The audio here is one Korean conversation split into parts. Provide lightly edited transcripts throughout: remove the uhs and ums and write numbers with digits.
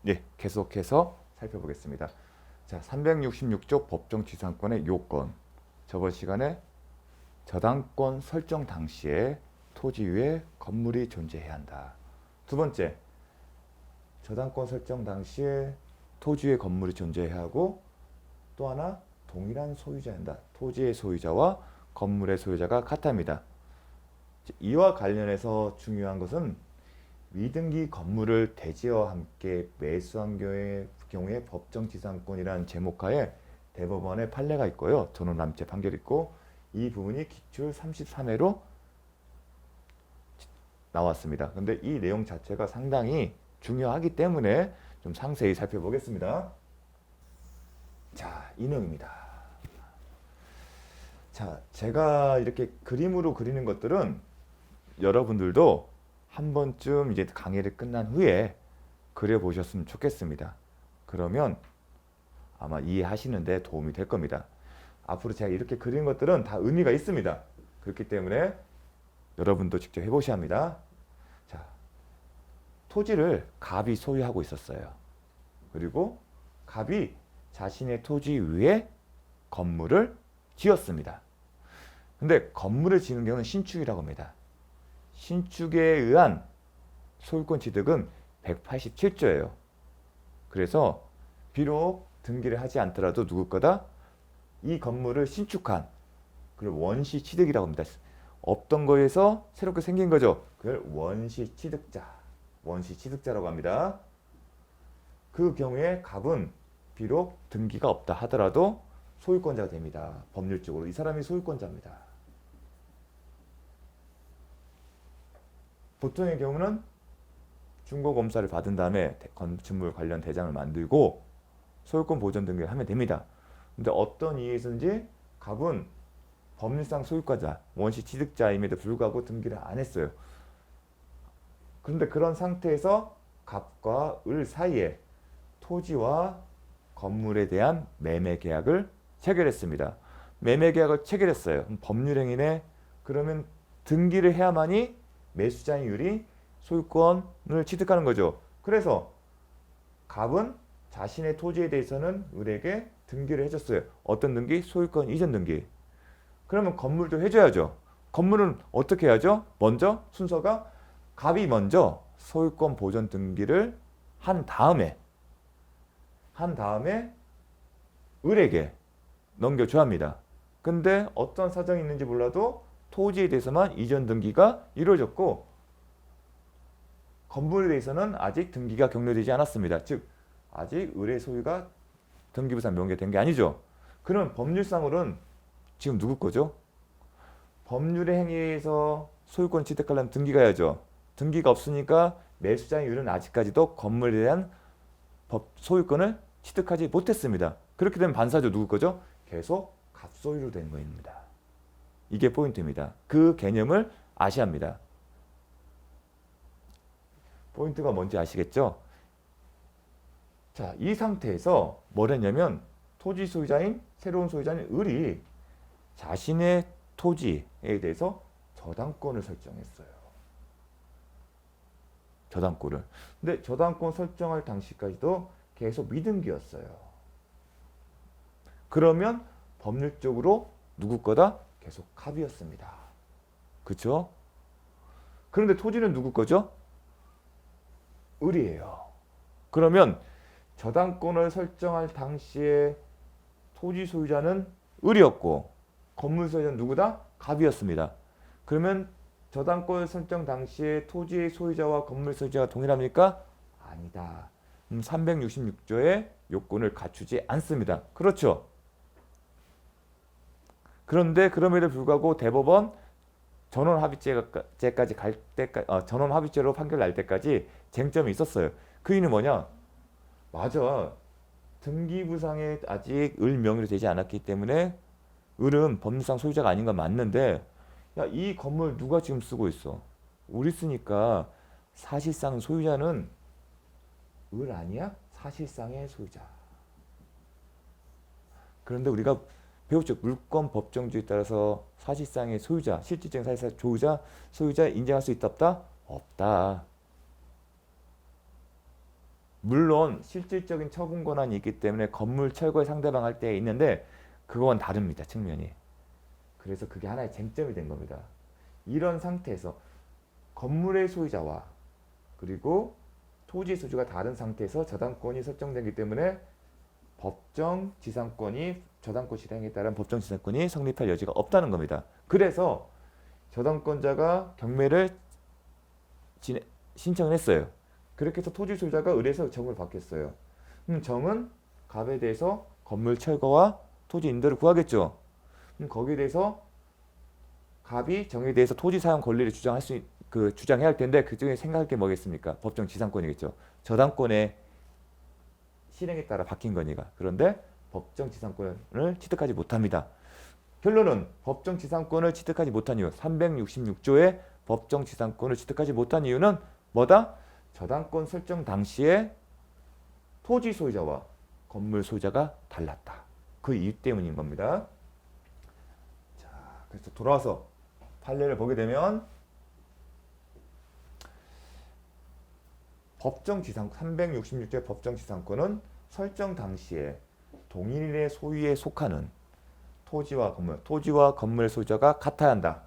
예, 계속해서 살펴보겠습니다. 자, 366조 법정지상권의 요건. 저번 시간에 저당권 설정 당시에 토지 위에 건물이 존재해야 한다. 두 번째, 저당권 설정 당시에 토지 위에 건물이 존재해야 하고 또 하나 동일한 소유자야 한다. 토지의 소유자와 건물의 소유자가 같답니다. 이와 관련해서 중요한 것은 미등기 건물을 대지와 함께 매수한 경우에 법정지상권이라는 제목하에 대법원의 판례가 있고요. 전원남체 판결이 있고 이 부분이 기출 33회로 나왔습니다. 근데 이 내용 자체가 상당히 중요하기 때문에 좀 상세히 살펴보겠습니다. 자, 이 내용입니다. 자, 제가 이렇게 그림으로 그리는 것들은 여러분들도 한 번쯤 이제 강의를 끝난 후에 그려보셨으면 좋겠습니다. 그러면 아마 이해하시는데 도움이 될 겁니다. 앞으로 제가 이렇게 그린 것들은 다 의미가 있습니다. 그렇기 때문에 여러분도 직접 해보셔야 합니다. 자, 토지를 갑이 소유하고 있었어요. 그리고 갑이 자신의 토지 위에 건물을 지었습니다. 근데 건물을 지는 경우는 신축이라고 합니다. 신축에 의한 소유권 취득은 187조예요. 그래서 비록 등기를 하지 않더라도 누구 거다? 이 건물을 신축한 그걸 원시 취득이라고 합니다. 없던 거에서 새롭게 생긴 거죠. 그걸 원시 취득자, 원시 취득자라고 합니다. 그 경우에 갑은 비록 등기가 없다 하더라도 소유권자가 됩니다. 법률적으로 이 사람이 소유권자입니다. 보통의 경우는 중고검사를 받은 다음에 건축물 관련 대장을 만들고 소유권 보존 등기를 하면 됩니다. 근데 어떤 이유에서인지 갑은 법률상 소유권자, 원시 취득자임에도 불구하고 등기를 안 했어요. 그런데 그런 상태에서 갑과 을 사이에 토지와 건물에 대한 매매 계약을 체결했습니다. 매매 계약을 체결했어요. 법률행위네. 그러면 등기를 해야만이 매수자인 을이 소유권을 취득하는 거죠. 그래서 갑은 자신의 토지에 대해서는 을에게 등기를 해줬어요. 어떤 등기? 소유권 이전 등기. 그러면 건물도 해줘야죠. 건물은 어떻게 해야죠? 먼저 순서가 갑이 먼저 소유권 보존 등기를 한 다음에 을에게 넘겨줘야 합니다. 근데 어떤 사정이 있는지 몰라도 토지에 대해서만 이전 등기가 이루어졌고 건물에 대해서는 아직 등기가 격려되지 않았습니다. 즉 아직 을의 소유가 등기부상 명기된 게 아니죠. 그럼 법률상으로는 지금 누구 거죠? 법률의 행위에서 소유권 취득하려면 등기가 해야죠. 등기가 없으니까 매수자인 을은 아직까지도 건물에 대한 소유권을 취득하지 못했습니다. 그렇게 되면 반사죠. 누구 거죠? 계속 갑소유로 되는 겁니다. 이게 포인트입니다. 그 개념을 아셔야 합니다. 포인트가 뭔지 아시겠죠? 자, 이 상태에서 뭘 했냐면 토지 소유자인 새로운 소유자인 을이 자신의 토지에 대해서 저당권을 설정했어요. 저당권을. 근데 저당권 설정할 당시까지도 계속 미등기였어요. 그러면 법률적으로 누구 거다? 계속 갑이었습니다. 그렇죠? 그런데 토지는 누구 거죠? 을이에요. 그러면 저당권을 설정할 당시에 토지 소유자는 을이었고 건물 소유자는 누구다? 갑이었습니다. 그러면 저당권 설정 당시에 토지의 소유자와 건물 소유자가 동일합니까? 아니다. 366조의 요건을 갖추지 않습니다. 그렇죠? 그런데 그럼에도 불구하고 대법원 전원합의죄까지 갈 때까지 전원합의죄로 판결 날 때까지 쟁점이 있었어요. 그 이유는 뭐냐? 맞아. 등기부상에 아직 을 명의로 되지 않았기 때문에 을은 법률상 소유자가 아닌 건 맞는데 야, 이 건물 누가 지금 쓰고 있어? 우리 쓰니까 사실상 소유자는 을 아니야? 사실상의 소유자. 그런데 우리가 배웠죠. 물권 법정주의에 따라서 사실상의 소유자, 실질적인 사실상 소유자 인정할 수 있다 없다? 없다. 물론 실질적인 처분 권한이 있기 때문에 건물 철거에 상대방할 때 있는데 그건 다릅니다. 측면이. 그래서 그게 하나의 쟁점이 된 겁니다. 이런 상태에서 건물의 소유자와 그리고 토지 소유가 다른 상태에서 저당권이 설정되기 때문에 법정 지상권이 저당권 실행에 따른 법정 지상권이 성립할 여지가 없다는 겁니다. 그래서 저당권자가 경매를 신청을 했어요. 그렇게 해서 토지 소유자가 의뢰해서 정을 받겠어요. 정은 갑에 대해서 건물 철거와 토지 인도를 구하겠죠. 거기에 대해서 갑이 정에 대해서 토지 사용 권리를 주장해야 할 텐데 그 중에 생각할 게 뭐겠습니까? 법정 지상권이겠죠. 저당권의 실행에 따라 바뀐 거니까. 그런데 법정 지상권을 취득하지 못합니다. 결론은 법정 지상권을 취득하지 못한 이유, 366조의 법정 지상권을 취득하지 못한 이유는 뭐다? 저당권 설정 당시에 토지 소유자와 건물 소유자가 달랐다. 그 이유 때문인 겁니다. 자, 그래서 돌아와서 판례를 보게 되면 법정 지상 366조의 법정 지상권은 설정 당시에 동일인의 소유에 속하는 토지와 건물 소유자가 같아야 한다.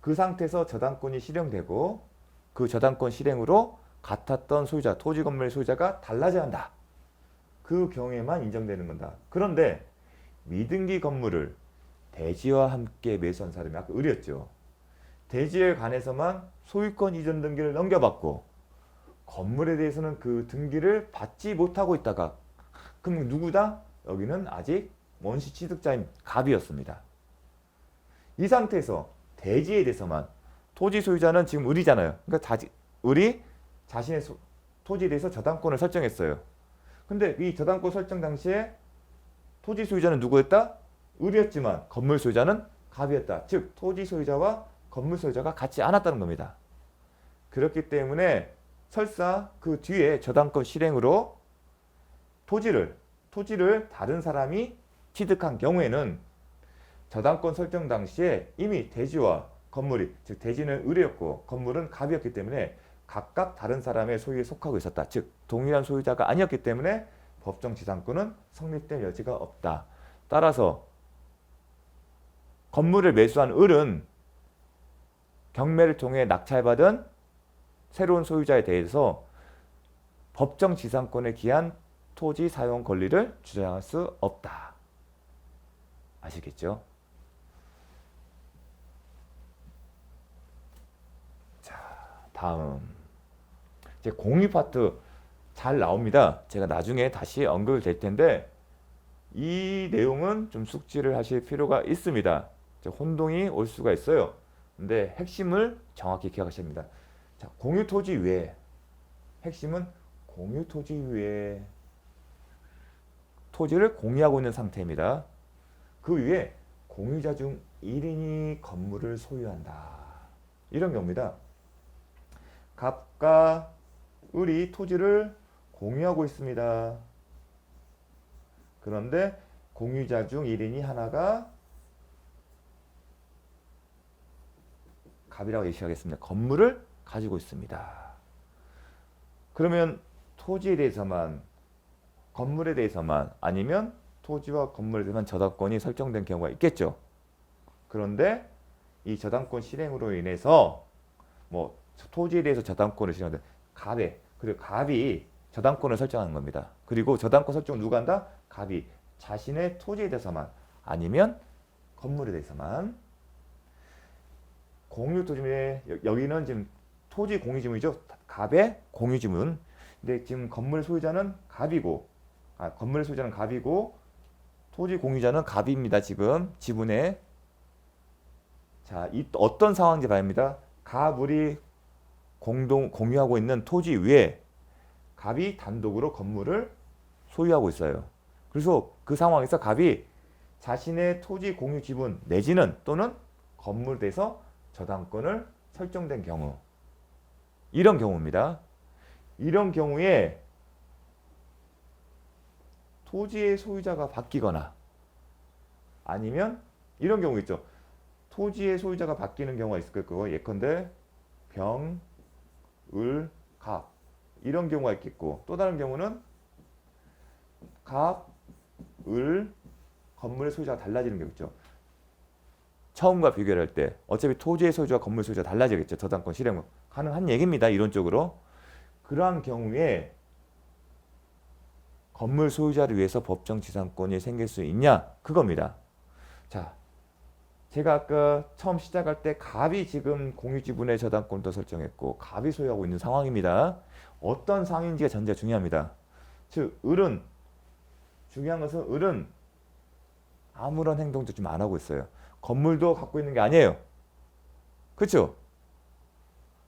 그 상태에서 저당권이 실행되고 그 저당권 실행으로 같았던 소유자, 토지 건물 소유자가 달라져야 한다. 그 경우에만 인정되는 건다. 그런데 미등기 건물을 대지와 함께 매수한 사람이 아까 을이었죠. 대지에 관해서만 소유권 이전 등기를 넘겨받고 건물에 대해서는 그 등기를 받지 못하고 있다가 그럼 누구다? 여기는 아직 원시 취득자인 갑이었습니다. 이 상태에서 대지에 대해서만 토지 소유자는 지금 을이잖아요. 그러니까 을이 자신의 토지에 대해서 저당권을 설정했어요. 근데 이 저당권 설정 당시에 토지 소유자는 누구였다? 을이었지만 건물 소유자는 갑이었다. 즉 토지 소유자와 건물 소유자가 같지 않았다는 겁니다. 그렇기 때문에 설사 그 뒤에 저당권 실행으로 토지를 다른 사람이 취득한 경우에는 저당권 설정 당시에 이미 대지와 건물이, 즉 대지는 을이었고 건물은 갑이었기 때문에 각각 다른 사람의 소유에 속하고 있었다. 즉 동일한 소유자가 아니었기 때문에 법정 지상권은 성립될 여지가 없다. 따라서 건물을 매수한 을은 경매를 통해 낙찰받은 새로운 소유자에 대해서 법정 지상권에 기한 토지 사용 권리를 주장할 수 없다. 아시겠죠? 자, 다음 이제 공유 파트 잘 나옵니다. 제가 나중에 다시 언급이 될 텐데 이 내용은 좀 숙지를 하실 필요가 있습니다. 혼동이 올 수가 있어요. 근데 핵심을 정확히 기억하셔야 합니다. 자, 공유 토지 외에 핵심은 공유 토지 외에 토지를 공유하고 있는 상태입니다. 그 위에 공유자 중 1인이 건물을 소유한다. 이런 경우입니다. 갑과 을이 토지를 공유하고 있습니다. 그런데 공유자 중 1인이 하나가 갑이라고 예시하겠습니다. 건물을 가지고 있습니다. 그러면 토지에 대해서만, 건물에 대해서만, 아니면 토지와 건물에 대해서만 저당권이 설정된 경우가 있겠죠. 그런데 이 저당권 실행으로 인해서 뭐 토지에 대해서 저당권을 실행하는데 그리고 갑이 저당권을 설정하는 겁니다. 그리고 저당권 설정을 누가 한다? 갑이 자신의 토지에 대해서만, 아니면 건물에 대해서만. 공유 토지에 여기는 지금 토지 공유지문이죠. 갑의 공유지문. 근데 지금 건물 소유자는 갑이고, 건물 소유자는 갑이고 토지 공유자는 갑입니다. 지금 지분에. 자, 이 어떤 상황인지 봐야합니다. 갑을이 공유하고 있는 토지 위에 갑이 단독으로 건물을 소유하고 있어요. 그래서 그 상황에서 갑이 자신의 토지 공유 지분 내지는 또는 건물에 대해서 저당권을 설정된 경우, 이런 경우입니다. 이런 경우에 토지의 소유자가 바뀌거나 아니면 이런 경우 있죠. 토지의 소유자가 바뀌는 경우가 있을 거고, 예컨대 병, 을, 갑 이런 경우가 있겠고 또 다른 경우는 갑, 을, 건물의 소유자가 달라지는 경우죠. 처음과 비교를 할 때 어차피 토지의 소유자와 건물 소유자가 달라지겠죠. 저당권 실행 가능한 얘기입니다. 이론적으로. 그러한 경우에 건물 소유자를 위해서 법정 지상권이 생길 수 있냐? 그겁니다. 자, 제가 아까 처음 시작할 때 갑이 지금 공유지분의 저당권도 설정했고 갑이 소유하고 있는 상황입니다. 어떤 상황인지가 전제 중요합니다. 즉 을은 중요한 것은 을은 아무런 행동도 좀 안 하고 있어요. 건물도 갖고 있는 게 아니에요. 그렇죠?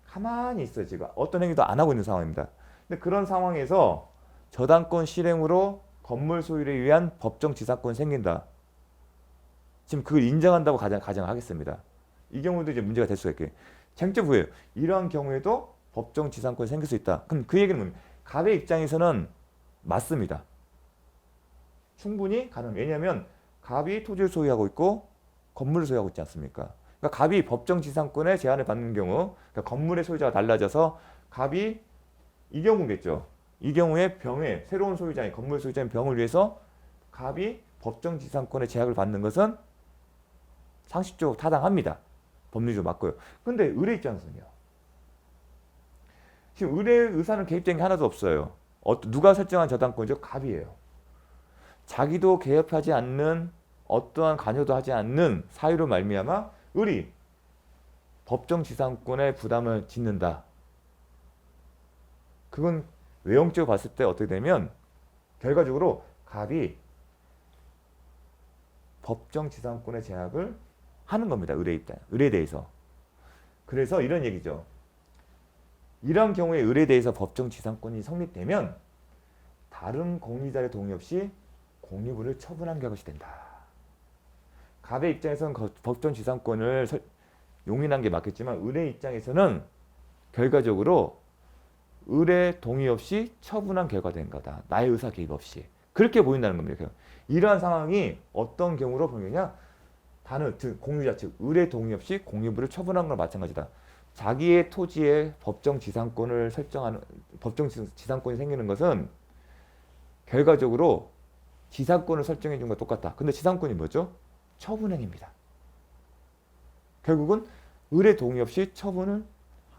가만히 있어요. 지금 어떤 행위도 안 하고 있는 상황입니다. 근데 그런 상황에서 저당권 실행으로 건물 소유를 위한 법정 지상권이 생긴다. 지금 그걸 인정한다고 가정하겠습니다. 이 경우도 이제 문제가 될 수가 있게. 쟁점 후에요. 이러한 경우에도 법정 지상권이 생길 수 있다. 그럼 그 얘기는 뭡니까? 갑의 입장에서는 맞습니다. 충분히 가능. 왜냐하면 갑이 토지를 소유하고 있고 건물을 소유하고 있지 않습니까? 그러니까 갑이 법정 지상권에 제한을 받는 경우, 그러니까 건물의 소유자가 달라져서 갑이 이 경우겠죠. 이 경우에 병에 새로운 소유자인 건물 소유자인 병을 위해서 갑이 법정 지상권에 제약을 받는 것은 상식적으로 타당합니다. 법리적으로 맞고요. 근데 을의 입장에서는요. 지금 을의 의사는 개입된 게 하나도 없어요. 누가 설정한 저당권이죠? 갑이에요. 자기도 개입하지 않는 어떠한 관여도 하지 않는 사유로 말미암아 을이 법정 지상권의 부담을 짓는다. 그건 외형적으로 봤을 때 어떻게 되면 결과적으로 갑이 법정 지상권의 제약을 하는 겁니다. 을에 대해서. 그래서 이런 얘기죠. 이런 경우에 을에 대해서 법정 지상권이 성립되면 다른 공유자의 동의 없이 공유물을 처분한 것이 된다. 갑의 입장에서는 법정 지상권을 용인한 게 맞겠지만 을의 입장에서는 결과적으로 을의 동의 없이 처분한 결과가 된 거다. 나의 의사 개입 없이. 그렇게 보인다는 겁니다. 이러한 상황이 어떤 경우로 보이느냐? 즉 공유자 즉 을의 동의 없이 공유물을 처분한 건 마찬가지다. 자기의 토지에 법정 지상권을 설정하는 법정 지상권이 생기는 것은 결과적으로 지상권을 설정해 준 거 똑같다. 근데 지상권이 뭐죠? 처분행위입니다. 결국은 을의 동의 없이 처분을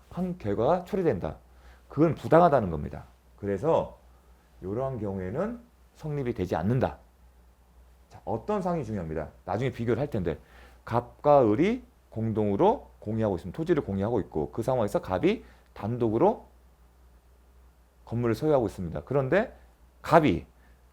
한 결과가 처리된다. 그건 부당하다는 겁니다. 그래서 이러한 경우에는 성립이 되지 않는다. 자, 어떤 상황이 중요합니다. 나중에 비교를 할 텐데 갑과 을이 공동으로 공유하고 있으면 토지를 공유하고 있고 그 상황에서 갑이 단독으로 건물을 소유하고 있습니다. 그런데 갑이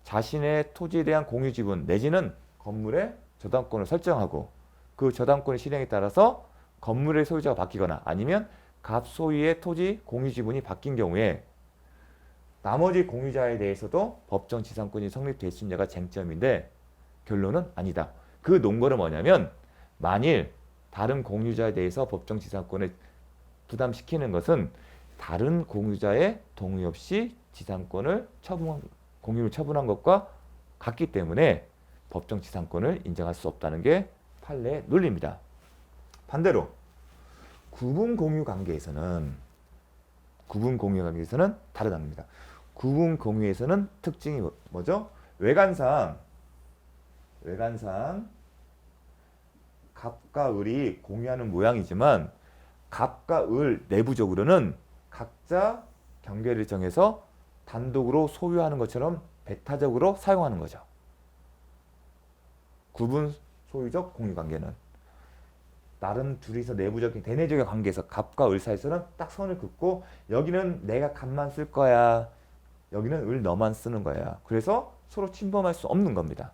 자신의 토지에 대한 공유 지분 내지는 건물의 저당권을 설정하고 그 저당권의 실행에 따라서 건물의 소유자가 바뀌거나 아니면 갑 소유의 토지 공유 지분이 바뀐 경우에 나머지 공유자에 대해서도 법정 지상권이 성립될 수 있느냐가 쟁점인데 결론은 아니다. 그 논거는 뭐냐면 만일 다른 공유자에 대해서 법정 지상권을 부담시키는 것은 다른 공유자의 동의 없이 지상권을 공유를 처분한 것과 같기 때문에 법정 지상권을 인정할 수 없다는 게 판례의 논리입니다. 반대로 구분 공유 관계에서는 다르답니다. 구분 공유에서는 특징이 뭐죠? 외관상 갑과 을이 공유하는 모양이지만 갑과 을 내부적으로는 각자 경계를 정해서 단독으로 소유하는 것처럼 배타적으로 사용하는 거죠. 구분 소유적 공유 관계는 나름 둘이서 내부적인 대내적인 관계에서 갑과 을 사이에서는 딱 선을 긋고 여기는 내가 갑만 쓸 거야. 여기는 을 너만 쓰는 거야. 그래서 서로 침범할 수 없는 겁니다.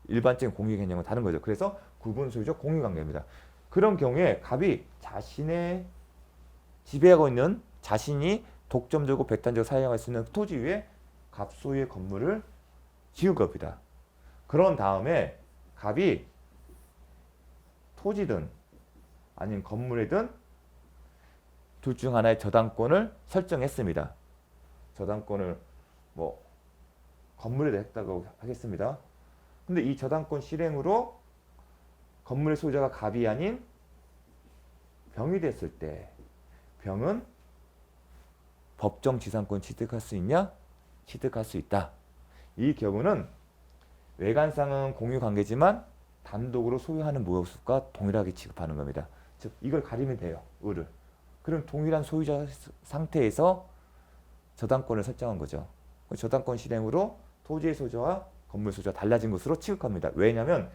일반적인 공유 개념은 다른 거죠. 그래서 구분 소유적 공유 관계입니다. 그런 경우에 갑이 자신의 지배하고 있는 자신이 독점적으로 배타적으로 사용할 수 있는 토지 위에 갑 소유의 건물을 지을 겁니다. 그런 다음에 갑이 토지든 아니면 건물이든 둘 중 하나의 저당권을 설정했습니다. 저당권을 뭐 건물에다 했다고 하겠습니다. 근데 이 저당권 실행으로 건물의 소유자가 갑이 아닌 병이 됐을 때 병은 법정 지상권 취득할 수 있냐? 취득할 수 있다. 이 경우는 외관상은 공유 관계지만 단독으로 소유하는 모습과 동일하게 취급하는 겁니다. 즉 이걸 가리면 돼요. 을을. 그럼 동일한 소유자 상태에서 저당권을 설정한 거죠. 저당권 실행으로 토지의 소유자와 건물 소유자가 달라진 것으로 취급합니다. 왜냐하면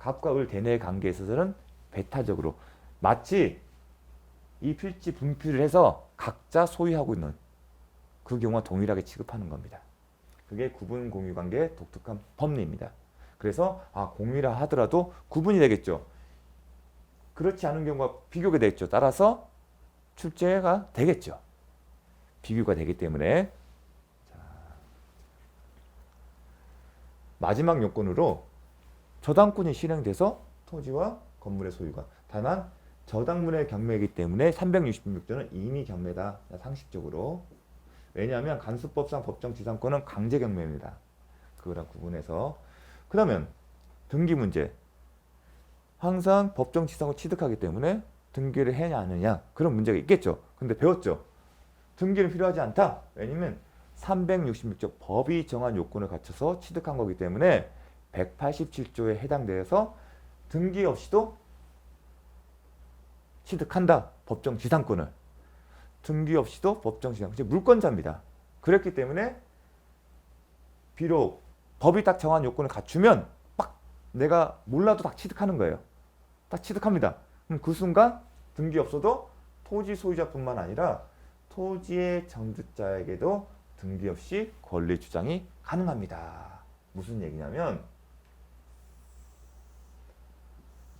갑과 을 대내의 관계에 있어서는 배타적으로 마치 이 필지 분필을 해서 각자 소유하고 있는 그 경우와 동일하게 취급하는 겁니다. 그게 구분 공유 관계의 독특한 법리입니다. 그래서 공유라 하더라도 구분이 되겠죠. 그렇지 않은 경우가 비교가 되겠죠. 따라서 출제가 되겠죠. 비교가 되기 때문에. 자, 마지막 요건으로 저당권이 실행돼서 토지와 건물의 소유가 다만 저당물의 경매이기 때문에 366조는 이미 경매다. 상식적으로. 왜냐하면 간수법상 법정 지상권은 강제 경매입니다. 그거랑 구분해서. 그러면 등기 문제. 항상 법정 지상권 취득하기 때문에 등기를 해야 하느냐 그런 문제가 있겠죠. 근데 배웠죠. 등기는 필요하지 않다. 왜냐면 366조 법이 정한 요건을 갖춰서 취득한 거기 때문에 187조에 해당되어서 등기 없이도 취득한다. 법정 지상권을. 등기 없이도 법정 지상권. 즉 물권자입니다. 그렇기 때문에 비록 법이 딱 정한 요건을 갖추면 막 내가 몰라도 딱 취득하는 거예요. 딱 취득합니다. 그럼 그 순간 등기 없어도 토지 소유자뿐만 아니라 토지의 정득자에게도 등기 없이 권리 주장이 가능합니다.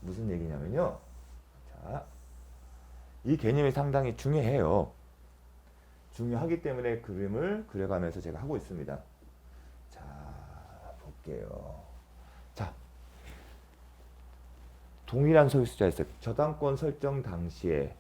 무슨 얘기냐면요. 자, 이 개념이 상당히 중요해요. 중요하기 때문에 그림을 그려가면서 제가 하고 있습니다. 자, 볼게요. 자, 동일한 소유자에서 저당권 설정 당시에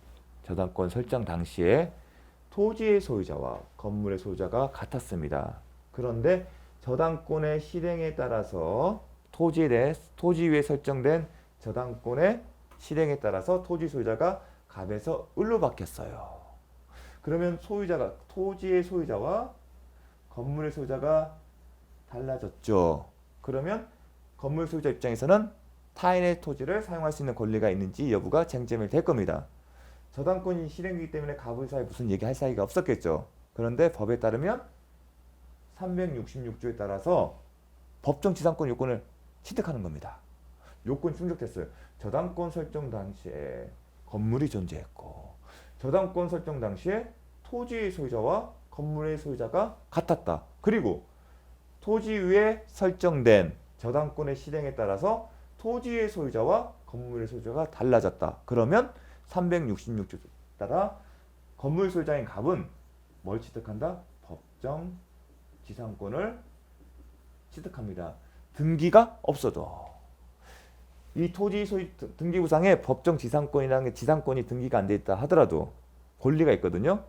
토지의 소유자와 건물의 소유자가 같았습니다. 그런데 저당권의 실행에 따라서 토지 위에 설정된 저당권의 실행에 따라서 토지 소유자가 갑에서 을로 바뀌었어요. 그러면 토지의 소유자와 건물의 소유자가 달라졌죠. 그러면 건물 소유자 입장에서는 타인의 토지를 사용할 수 있는 권리가 있는지 여부가 쟁점이 될 겁니다. 저당권이 실행이기 때문에 갑을 사이 무슨 얘기할 사이가 없었겠죠. 그런데 법에 따르면 366조에 따라서 법정 지상권 요건을 취득하는 겁니다. 요건 충족됐어요. 저당권 설정 당시에 건물이 존재했고 저당권 설정 당시에 토지의 소유자와 건물의 소유자가 같았다. 그리고 토지 위에 설정된 저당권의 실행에 따라서 토지의 소유자와 건물의 소유자가 달라졌다. 그러면 366조에 따라 건물 소유자인 갑은 뭘 취득한다? 법정 지상권을 취득합니다. 등기가 없어도. 이 토지 소유 등기부상에 법정 지상권이라는 게 지상권이 등기가 안 돼 있다 하더라도 권리가 있거든요.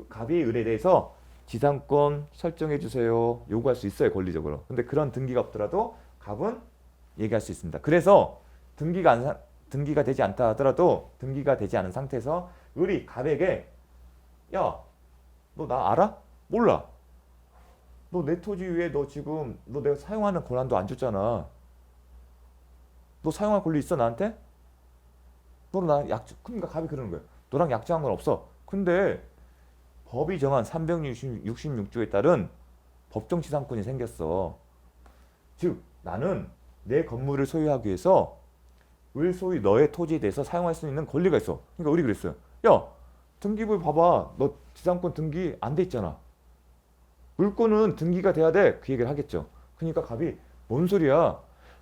갑이 을에 대해서 지상권 설정해 주세요. 요구할 수 있어요. 권리적으로. 근데 그런 등기가 없더라도 갑은 얘기할 수 있습니다. 그래서 등기가 되지 않다 하더라도 등기가 되지 않은 상태에서 을이 갑에게 야, 너 나 알아? 몰라. 너 내 토지 위에 너 지금 너 내가 사용하는 권한도 안 줬잖아. 너 사용할 권리 있어 나한테? 너랑 나랑 그러니까 갑이 그러는 거야. 너랑 약정한 건 없어. 근데 법이 정한 366조에 따른 법정 지상권이 생겼어. 즉 나는 내 건물을 소유하기 위해서 을 소유 너의 토지에 대해서 사용할 수 있는 권리가 있어. 그러니까 우리 그랬어요. 야, 등기부에 봐봐. 너 지상권 등기 안 돼 있잖아. 물권은 등기가 돼야 돼. 그 얘기를 하겠죠. 그러니까 갑이 뭔 소리야.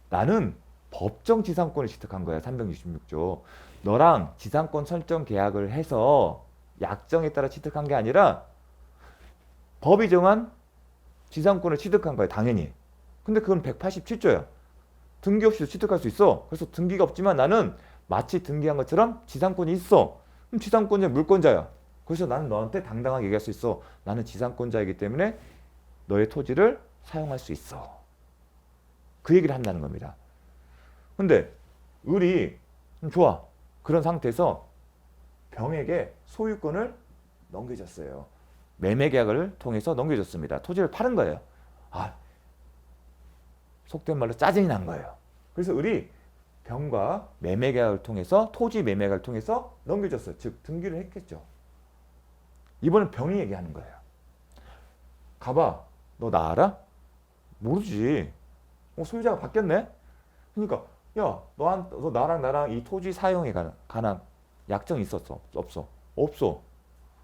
나는 법정 지상권을 취득한 거야. 366조. 너랑 지상권 설정 계약을 해서 약정에 따라 취득한 게 아니라 법이 정한 지상권을 취득한 거야. 당연히. 근데 그건 187조야. 등기 없이도 취득할 수 있어. 그래서 등기가 없지만 나는 마치 등기한 것처럼 지상권이 있어. 그럼 지상권자 물권자야. 그래서 나는 너한테 당당하게 얘기할 수 있어. 나는 지상권자이기 때문에 너의 토지를 사용할 수 있어. 그 얘기를 한다는 겁니다. 근데 을이 좋아. 그런 상태에서 병에게 소유권을 넘겨줬어요. 매매 계약을 통해서 넘겨줬습니다. 토지를 파는 거예요. 아, 속된 말로 짜증이 난 거예요. 그래서 을이 병과 매매 계약을 통해서 토지 매매 계약을 통해서 넘겨줬어요. 즉 등기를 했겠죠. 이번엔 병이 얘기하는 거예요. 가봐, 너 나 알아? 모르지. 소유자가 바뀌었네? 그러니까 야, 너 나랑 이 토지 사용에 관한 약정이 있었어? 없어? 없어.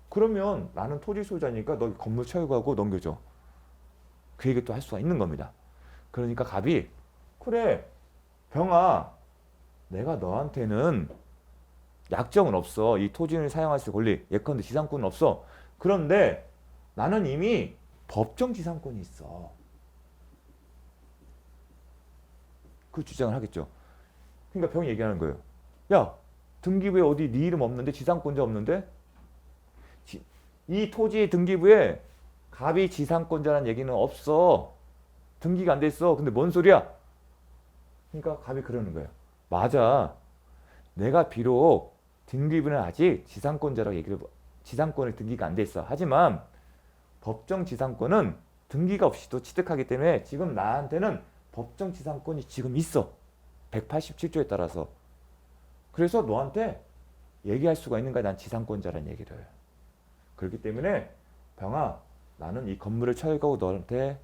그러면 나는 토지 소유자니까 너 건물 철거하고 넘겨줘. 그 얘기 또 할 수가 있는 겁니다. 그러니까 갑이 그래 병아, 내가 너한테는 약정은 없어. 이 토지를 사용할 수 있는 권리, 예컨대 지상권은 없어. 그런데 나는 이미 법정 지상권이 있어. 그 주장을 하겠죠. 그러니까 병이 얘기하는 거예요. 야, 등기부에 어디 네 이름 없는데, 지상권자 없는데? 이 토지 등기부에 갑이 지상권자라는 얘기는 없어. 등기가 안 돼 있어. 근데 뭔 소리야? 그러니까 갑이 그러는 거예요. 맞아. 내가 비록 등기부는 아직 지상권을 등기가 안 돼 있어. 하지만 법정 지상권은 등기가 없이도 취득하기 때문에 지금 나한테는 법정 지상권이 지금 있어. 187조에 따라서. 그래서 너한테 얘기할 수가 있는 거야. 난 지상권자라는 얘기를. 그렇기 때문에 병아, 나는 이 건물을 철거하고 너한테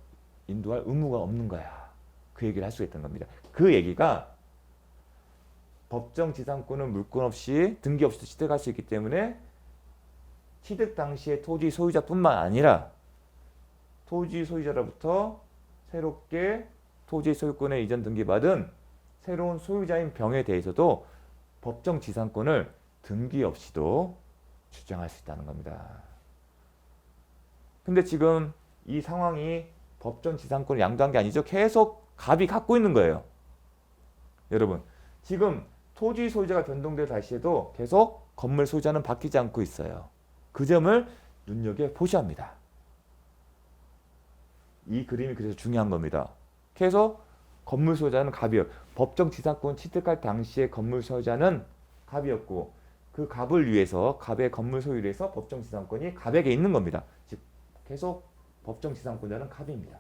인도할 의무가 없는 거야. 그 얘기를 할 수가 있던 겁니다. 그 얘기가 법정 지상권은 물권 없이 등기 없이도 취득할 수 있기 때문에 취득 당시에 토지 소유자뿐만 아니라 토지 소유자로부터 새롭게 토지 소유권에 이전 등기받은 새로운 소유자인 병에 대해서도 법정 지상권을 등기 없이도 주장할 수 있다는 겁니다. 근데 지금 이 상황이 법정 지상권을 양도한 게 아니죠. 계속 갑이 갖고 있는 거예요. 여러분, 지금 토지 소유자가 변동될 당시에도 계속 건물 소유자는 바뀌지 않고 있어요. 그 점을 눈여겨보셔야 합니다. 이 그림이 그래서 중요한 겁니다. 계속 건물 소유자는 갑이요. 법정 지상권 취득할 당시에 건물 소유자는 갑이었고 그 갑을 위해서 갑의 건물 소유를 위해서 법정 지상권이 갑에게 있는 겁니다. 즉 계속 법정 지상권자는 갑입니다.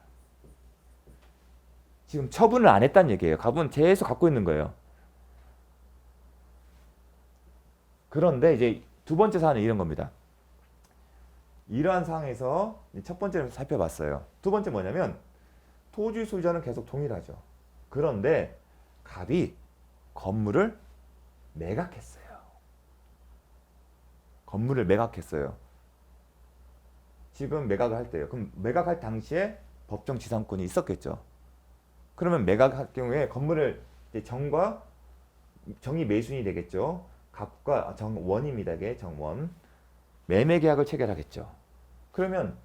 지금 처분을 안 했다는 얘기예요. 갑은 계속 갖고 있는 거예요. 그런데 이제 두 번째 사안은 이런 겁니다. 이러한 상황에서 첫 번째를 살펴봤어요. 두 번째 뭐냐면 토지 소유자는 계속 동일하죠. 그런데 갑이 건물을 매각했어요. 건물을 매각했어요. 지금 매각을 할 때요. 그럼 매각할 당시에 법정 지상권이 있었겠죠. 그러면 매각할 경우에 건물을 이제 정이 매수인이 되겠죠. 갑과 정원입니다. 이게 정원. 매매 계약을 체결하겠죠. 그러면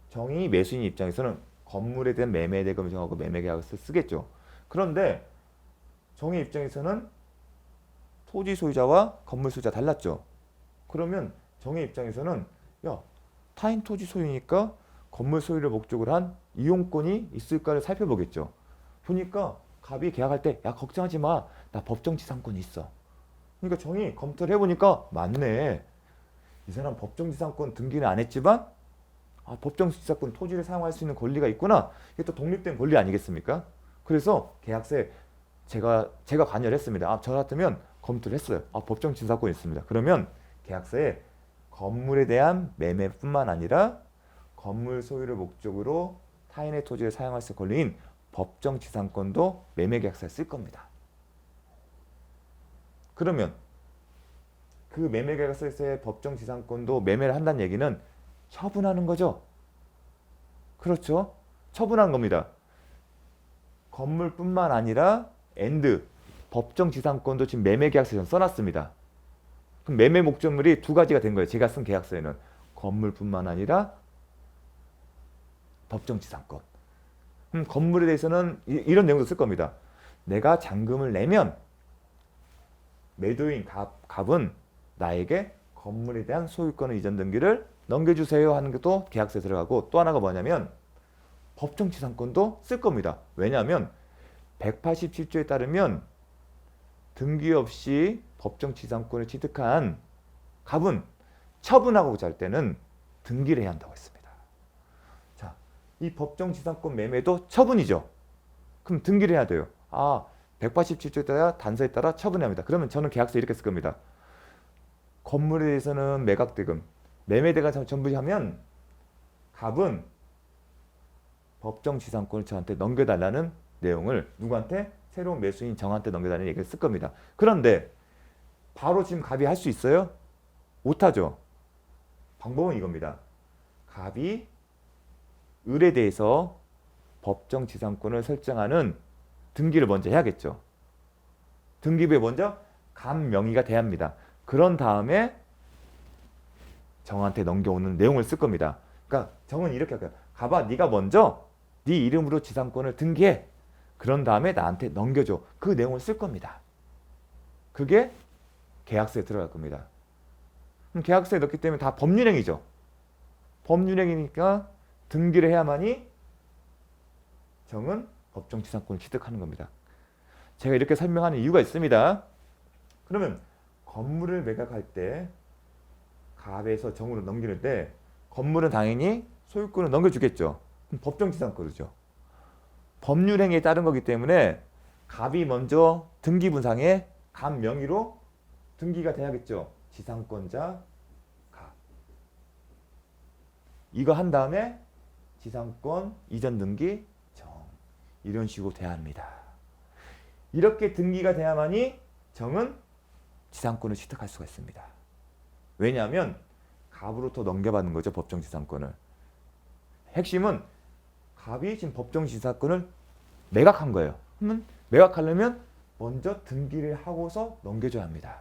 정이 매수인 입장에서는 건물에 대한 매매 대금을 정하고 매매 계약을 쓰겠죠. 그런데 정의 입장에서는 토지 소유자와 건물 소유자 달랐죠. 그러면 정의 입장에서는 야, 타인 토지 소유니까 건물 소유를 목적으로 한 이용권이 있을까를 살펴보겠죠. 보니까 갑이 계약할 때 야, 걱정하지 마. 나 법정 지상권이 있어. 그러니까 정이 검토를 해보니까 맞네. 이 사람 법정 지상권 등기는 안 했지만 법정 지상권 토지를 사용할 수 있는 권리가 있구나. 이게 또 독립된 권리 아니겠습니까? 그래서 계약서에 제가 관여를 했습니다. 저 같으면 검토를 했어요. 법정 지상권이 있습니다. 그러면 계약서에 건물에 대한 매매뿐만 아니라 건물 소유를 목적으로 타인의 토지를 사용할 수 있는 권리인 법정 지상권도 매매 계약서에 쓸 겁니다. 그러면 그 매매 계약서에서의 법정 지상권도 매매를 한다는 얘기는 처분하는 거죠. 그렇죠? 처분한 겁니다. 건물뿐만 아니라 법정 지상권도 지금 매매 계약서에 써놨습니다. 그럼 매매 목적물이 두 가지가 된 거예요. 제가 쓴 계약서에는 건물뿐만 아니라 법정 지상권. 건물에 대해서는 이런 내용도 쓸 겁니다. 내가 잔금을 내면 매도인 갑은 나에게 건물에 대한 소유권의 이전 등기를 넘겨주세요 하는 것도 계약서에 들어가고, 또 하나가 뭐냐면 법정 지상권도 쓸 겁니다. 왜냐하면 187조에 따르면 등기 없이 법정 지상권을 취득한 갑은 처분하고자 할 때는 등기를 해야 한다고 했습니다. 자, 이 법정지상권 매매도 처분이죠. 그럼 등기를 해야 돼요. 187조에 따라 단서에 따라 처분해야 합니다. 그러면 저는 계약서 이렇게 쓸 겁니다. 건물에 대해서는 매각대금, 매매대가 전부 하면 갑은 법정지상권을 저한테 넘겨달라는 내용을 누구한테? 새로운 매수인 정한테 넘겨달라는 얘기를 쓸 겁니다. 그런데 바로 지금 갑이 할 수 있어요? 못하죠. 방법은 이겁니다. 갑이 을에 대해서 법정지상권을 설정하는 등기를 먼저 해야겠죠. 등기부에 먼저 갑 명의가 돼야 합니다. 그런 다음에 정한테 넘겨오는 내용을 쓸 겁니다. 그러니까 정은 이렇게 할까요? 갑아, 네가 먼저 네 이름으로 지상권을 등기해. 그런 다음에 나한테 넘겨줘. 그 내용을 쓸 겁니다. 그게 계약서에 들어갈 겁니다. 그럼 계약서에 넣기 때문에 다 법률행위죠. 법률행위니까 등기를 해야만이 정은 법정지상권을 취득하는 겁니다. 제가 이렇게 설명하는 이유가 있습니다. 그러면 건물을 매각할 때 갑에서 정으로 넘기는 때 건물은 당연히 소유권을 넘겨주겠죠. 그럼 법정지상권이죠. 법률행위에 따른 거기 때문에 갑이 먼저 등기분상에 갑 명의로 등기가 돼야겠죠. 지상권자 갑. 이거 한 다음에 지상권 이전 등기 정. 이런 식으로 돼야 합니다. 이렇게 등기가 돼야만이 정은 지상권을 취득할 수가 있습니다. 왜냐하면 갑으로부터 넘겨받는 거죠. 법정지상권을. 핵심은 갑이 지금 법정지상권을 매각한 거예요. 그러면 매각하려면 먼저 등기를 하고서 넘겨줘야 합니다.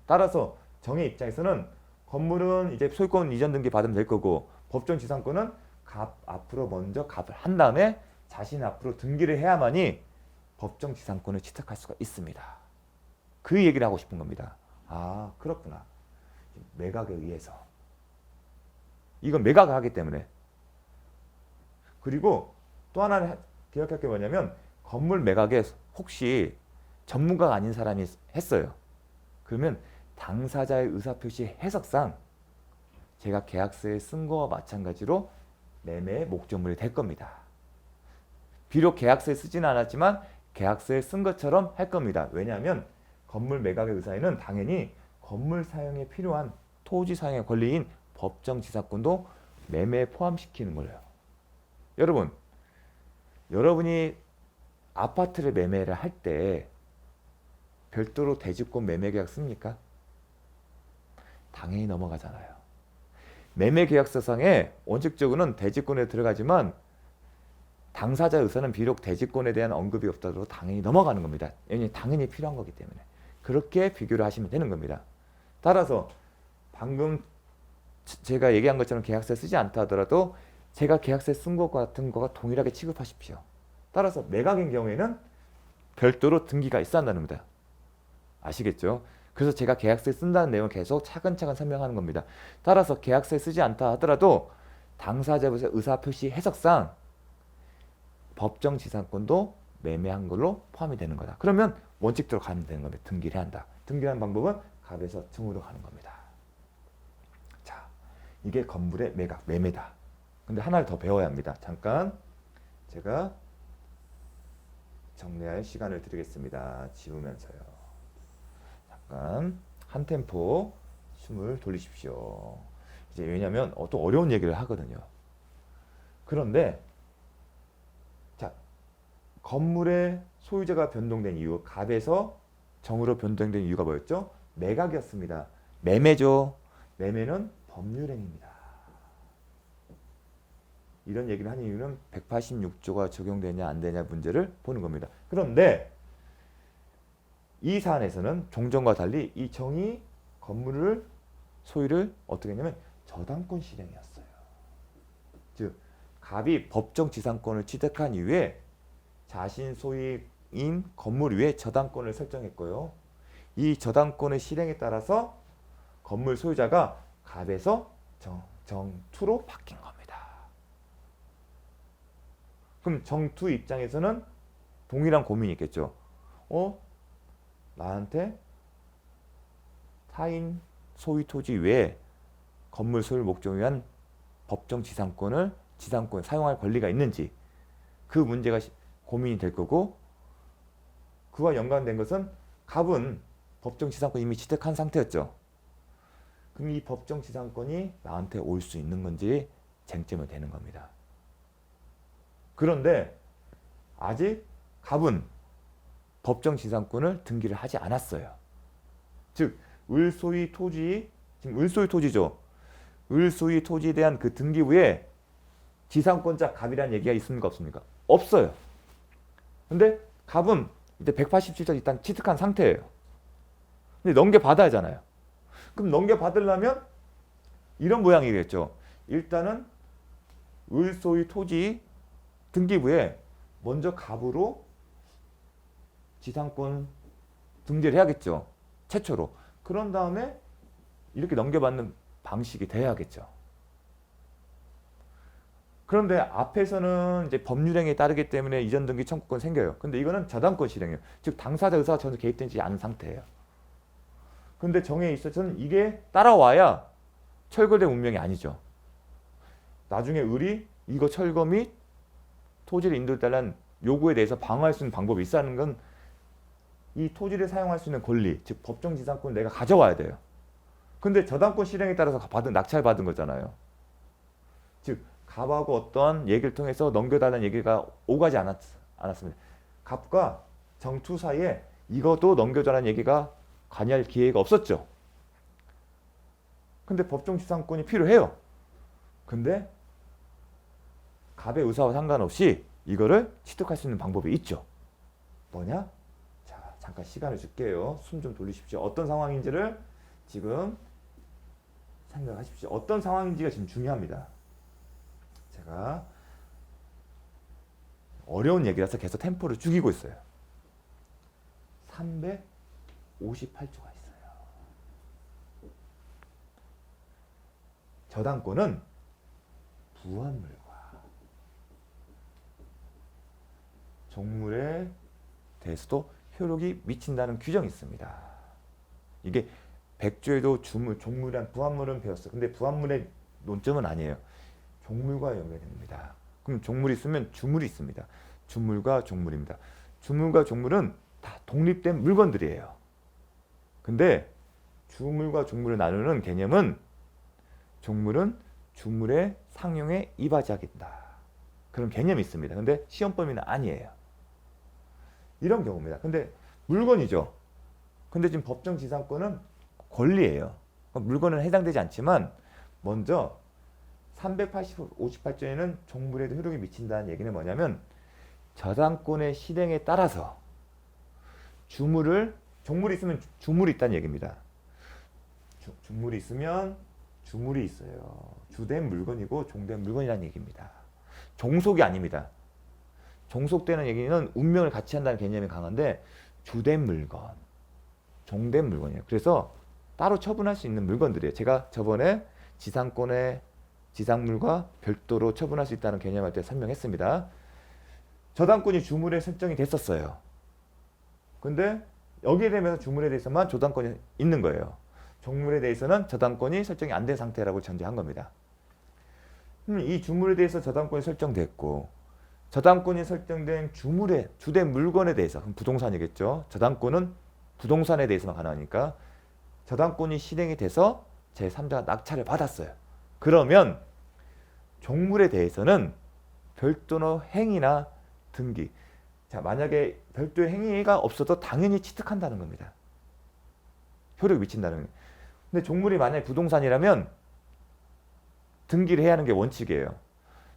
따라서 정의 입장에서는 건물은 이제 소유권 이전 등기 받으면 될 거고 법정지상권은 갑 앞으로 먼저 갑을 한 다음에 자신 앞으로 등기를 해야만이 법정지상권을 취득할 수가 있습니다. 그 얘기를 하고 싶은 겁니다. 그렇구나. 매각에 의해서. 이건 매각을 하기 때문에. 그리고 또 하나 기억할 게 뭐냐면 건물 매각에 혹시 전문가가 아닌 사람이 했어요. 그러면 당사자의 의사표시 해석상 제가 계약서에 쓴 거와 마찬가지로 매매의 목적물이 될 겁니다. 비록 계약서에 쓰지는 않았지만 계약서에 쓴 것처럼 할 겁니다. 왜냐하면 건물 매각의 의사에는 당연히 건물 사용에 필요한 토지 사용의 권리인 법정지상권도 매매에 포함시키는 거예요. 여러분, 여러분이 아파트를 매매를 할 때 별도로 대지권 매매 계약 씁니까? 당연히 넘어가잖아요. 매매 계약서상에 원칙적으로는 대지권에 들어가지만 당사자 의사는 비록 대지권에 대한 언급이 없다고 당연히 넘어가는 겁니다. 왜냐하면 당연히 필요한 거기 때문에. 그렇게 비교를 하시면 되는 겁니다. 따라서 방금 제가 얘기한 것처럼 계약서에 쓰지 않다 하더라도 제가 계약서에 쓴 것 같은 거가 동일하게 취급하십시오. 따라서 매각인 경우에는 별도로 등기가 있어야 한다는 겁니다. 아시겠죠? 그래서 제가 계약서에 쓴다는 내용을 계속 차근차근 설명하는 겁니다. 따라서 계약서에 쓰지 않다 하더라도 당사자의 의사표시 해석상 법정지상권도 매매한 걸로 포함이 되는 거다. 그러면 원칙대로 가면 되는 겁니다. 등기를 해야 한다. 등기하는 방법은 갑에서 정으로 가는 겁니다. 자, 이게 건물의 매각, 매매다. 근데 하나를 더 배워야 합니다. 잠깐 제가 정리할 시간을 드리겠습니다. 지우면서요. 잠깐 한 템포 숨을 돌리십시오. 이제 왜냐하면 또 어려운 얘기를 하거든요. 그런데 자, 건물의 소유자가 변동된 이유, 갑에서 정으로 변동된 이유가 뭐였죠? 매각이었습니다. 매매죠. 매매는 법률행위입니다. 이런 얘기를 하는 이유는 186조가 적용되냐 안 되냐 문제를 보는 겁니다. 그런데 이 사안에서는 종전과 달리 이 정이 건물을 소유를 어떻게 했냐면 저당권 실행이었어요. 즉 갑이 법정지상권을 취득한 이후에 자신 소유인 건물 위에 저당권을 설정했고요. 이 저당권의 실행에 따라서 건물 소유자가 갑에서 정투로 바뀐 겁니다. 그럼 정투 입장에서는 동일한 고민이 있겠죠. 나한테 타인 소유 토지 외에 건물 소유 목적을 위한 법정 지상권 사용할 권리가 있는지 그 문제가 고민이 될 거고, 그와 연관된 것은 갑은 법정 지상권 이미 취득한 상태였죠. 그럼 이 법정 지상권이 나한테 올 수 있는 건지 쟁점이 되는 겁니다. 그런데 아직 갑은 법정 지상권을 등기를 하지 않았어요. 즉 을소유 토지, 지금 을소유 토지죠. 을소유 토지에 대한 그 등기부에 지상권자 갑이라는 얘기가 있습니까 없습니까? 없어요. 근데 갑은 이제 187조 일단 취득한 상태예요. 근데 넘겨받아야 하잖아요. 그럼 넘겨받으려면 이런 모양이겠죠. 일단은 을소유 토지 등기부에 먼저 갑으로 지상권 등재를 해야겠죠. 최초로. 그런 다음에 이렇게 넘겨받는 방식이 돼야겠죠. 그런데 앞에서는 이제 법률행위에 따르기 때문에 이전 등기 청구권 생겨요. 근데 이거는 저당권 실행이에요. 즉 당사자 의사가 전혀 개입되지 않은 상태예요. 근데 정에 있어서는 이게 따라와야 철거된 운명이 아니죠. 나중에 을이 이거 철거 및 토지를 인도해달라는 요구에 대해서 방어할 수 있는 방법이 있다는 건 이 토지를 사용할 수 있는 권리, 즉 법정 지상권을 내가 가져와야 돼요. 근데 저당권 실행에 따라서 낙찰받은 거잖아요. 즉 갑하고 어떤 얘기를 통해서 넘겨달라는 얘기가 오가지 않았습니다. 갑과 정투 사이에 이것도 넘겨달라는 얘기가 관여할 기회가 없었죠. 근데 법정 지상권이 필요해요. 근데 갑의 의사와 상관없이 이거를 취득할 수 있는 방법이 있죠. 뭐냐? 자, 잠깐 시간을 줄게요. 숨 좀 돌리십시오. 어떤 상황인지를 지금 생각하십시오. 어떤 상황인지가 지금 중요합니다. 제가 어려운 얘기라서 계속 템포를 죽이고 있어요. 358조가 있어요. 저당권은 부합물과 종물에 대해서도 효력이 미친다는 규정이 있습니다. 이게 백조에도 종물이란 부합물은 배웠어요. 근데 부합물의 논점은 아니에요. 종물과 연결됩니다. 그럼 종물이 있으면 주물이 있습니다. 주물과 종물입니다. 주물과 종물은 다 독립된 물건들이에요. 근데 주물과 종물을 나누는 개념은 종물은 주물의 상용에 이바지하겠다. 그런 개념이 있습니다. 근데 시험 범위는 아니에요. 이런 경우입니다. 근데 물건이죠. 근데 지금 법정 지상권은 권리예요. 물건은 해당되지 않지만 먼저 358조에는 종물에도 효력이 미친다는 얘기는 뭐냐면 저당권의 실행에 따라서 종물이 있으면 주물이 있다는 얘기입니다. 주물이 있으면 주물이 있어요. 주된 물건이고 종된 물건이라는 얘기입니다. 종속이 아닙니다. 종속되는 얘기는 운명을 같이 한다는 개념이 강한데 주된 물건, 종된 물건이에요. 그래서 따로 처분할 수 있는 물건들이에요. 제가 저번에 지상권의 지상물과 별도로 처분할 수 있다는 개념할 때 설명했습니다. 저당권이 주물에 설정이 됐었어요. 근데 여기에 대해서 주물에 대해서만 저당권이 있는 거예요. 종물에 대해서는 저당권이 설정이 안 된 상태라고 전제한 겁니다. 이 주물에 대해서 저당권이 설정됐고 저당권이 설정된 주된 물건에 대해서 그럼 부동산이겠죠. 저당권은 부동산에 대해서만 가능하니까 저당권이 실행이 돼서 제3자가 낙찰을 받았어요. 그러면 종물에 대해서는 별도의 행위나 등기, 자 만약에 별도의 행위가 없어도 당연히 취득한다는 겁니다. 효력이 미친다는 거예요. 근데 종물이 만약에 부동산이라면 등기를 해야 하는 게 원칙이에요.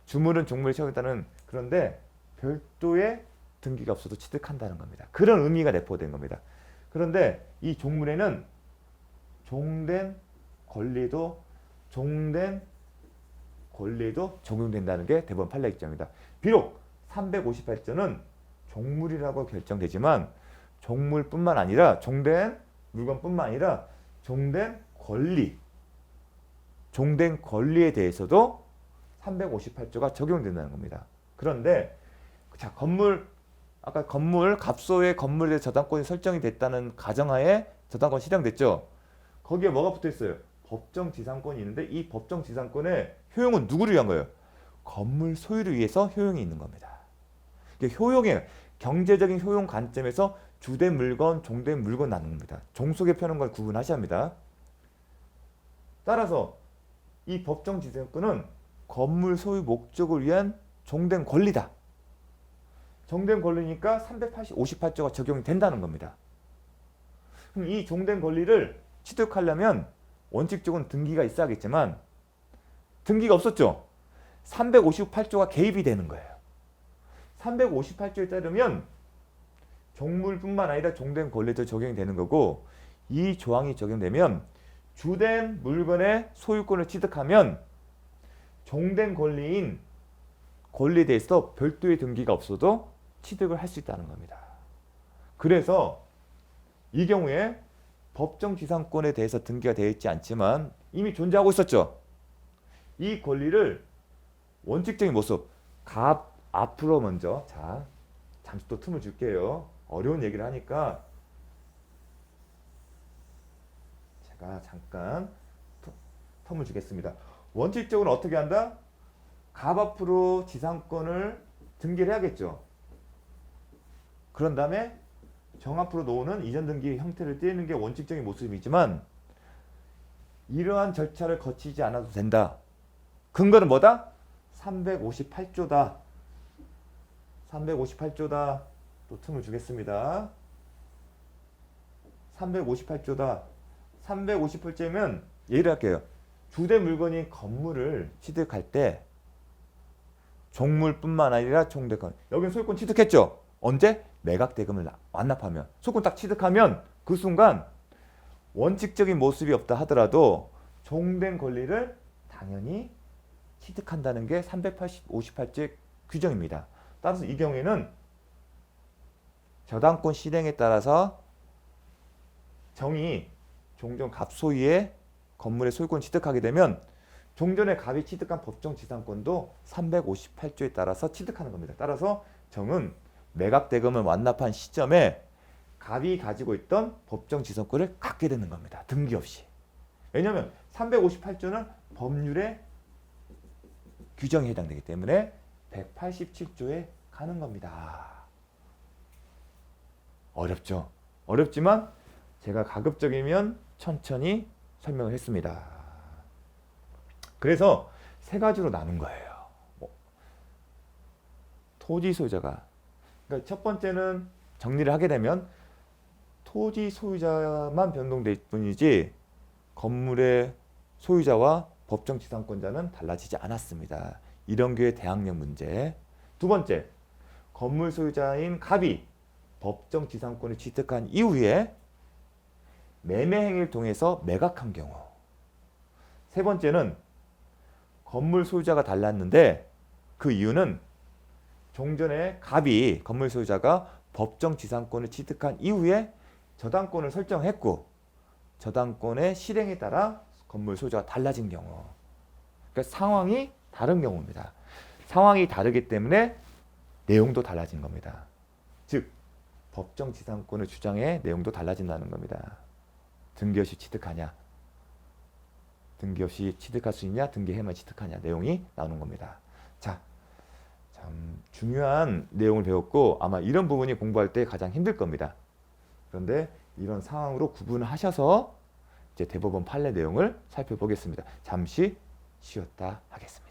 주물은 종물에 처하겠다는, 그런데 별도의 등기가 없어도 취득한다는 겁니다. 그런 의미가 내포된 겁니다. 그런데 이 종물에는 종된 권리도 적용된다는 게 대법원 판례 입장입니다. 비록 358조는 종물이라고 결정되지만 종물뿐만 아니라 종된 물건뿐만 아니라 종된 권리에 대해서도 358조가 적용된다는 겁니다. 그런데 자 아까 갑소의 건물에 저당권이 설정이 됐다는 가정하에 저당권 실행됐죠. 거기에 뭐가 붙어 있어요? 법정 지상권이 있는데 이 법정 지상권의 효용은 누구를 위한 거예요? 건물 소유를 위해서 효용이 있는 겁니다. 이게 효용의 경제적인 효용 관점에서 주된 물건, 종된 물건 나눕니다. 종속에 펴는 걸 구분하셔야 합니다. 따라서 이 법정 지상권은 건물 소유 목적을 위한 종된 권리다. 종된 권리니까 358조가 적용이 된다는 겁니다. 그럼 이 종된 권리를 취득하려면 원칙적으로는 등기가 있어야겠지만 등기가 없었죠. 358조가 개입이 되는 거예요. 358조에 따르면 종물뿐만 아니라 종된 권리도 적용이 되는 거고 이 조항이 적용되면 주된 물건의 소유권을 취득하면 종된 권리인 권리에 대해서 별도의 등기가 없어도 취득을 할 수 있다는 겁니다. 그래서 이 경우에 법정 지상권에 대해서 등기가 되어 있지 않지만 이미 존재하고 있었죠. 이 권리를 원칙적인 모습 앞으로 먼저 자 잠시 또 틈을 줄게요. 어려운 얘기를 하니까 제가 잠깐 텀을 주겠습니다. 원칙적으로 어떻게 한다? 갑 앞으로 지상권을 등기를 해야겠죠. 그런 다음에 정 앞으로 놓는 이전 등기 형태를 띄는 게 원칙적인 모습이지만 이러한 절차를 거치지 않아도 된다. 근거는 뭐다? 358조다. 358조다. 또 틈을 주겠습니다. 358조다. 358조면 예를 할게요. 주된 물건인 건물을 취득할 때 종물뿐만 아니라 종대권. 여기는 소유권 취득했죠. 언제? 매각대금을 완납하면. 소유권 딱 취득하면 그 순간 원칙적인 모습이 없다 하더라도 종된 권리를 당연히 취득한다는 게 358조의 규정입니다. 따라서 이 경우에는 저당권 실행에 따라서 정이 종전 갑소유의 건물의 소유권 취득하게 되면 종전의 갑이 취득한 법정 지상권도 358조에 따라서 취득하는 겁니다. 따라서 정은 매각대금을 완납한 시점에 갑이 가지고 있던 법정 지상권을 갖게 되는 겁니다. 등기 없이. 왜냐하면 358조는 법률의 규정에 해당되기 때문에 187조에 가는 겁니다. 어렵죠? 어렵지만 제가 가급적이면 천천히 설명을 했습니다. 그래서 세 가지로 나눈 거예요. 토지 소유자가 그러니까 첫 번째는 정리를 하게 되면 토지 소유자만 변동될 뿐이지 건물의 소유자와 법정 지상권자는 달라지지 않았습니다. 이런 경우의 대항력 문제. 두 번째, 건물 소유자인 갑이 법정 지상권을 취득한 이후에 매매 행위를 통해서 매각한 경우. 세 번째는 건물 소유자가 달랐는데 그 이유는 종전에 갑이 건물 소유자가 법정 지상권을 취득한 이후에 저당권을 설정했고 저당권의 실행에 따라 건물 소유자가 달라진 경우. 그러니까 상황이 다른 경우입니다. 상황이 다르기 때문에 내용도 달라진 겁니다. 즉 법정 지상권을 주장해 내용도 달라진다는 겁니다. 등기 없이 취득하냐, 등기 없이 취득할 수 있냐, 등기해만 취득하냐 내용이 나오는 겁니다. 자, 참 중요한 내용을 배웠고 아마 이런 부분이 공부할 때 가장 힘들 겁니다. 그런데 이런 상황으로 구분하셔서 이제 대법원 판례 내용을 살펴보겠습니다. 잠시 쉬었다 하겠습니다.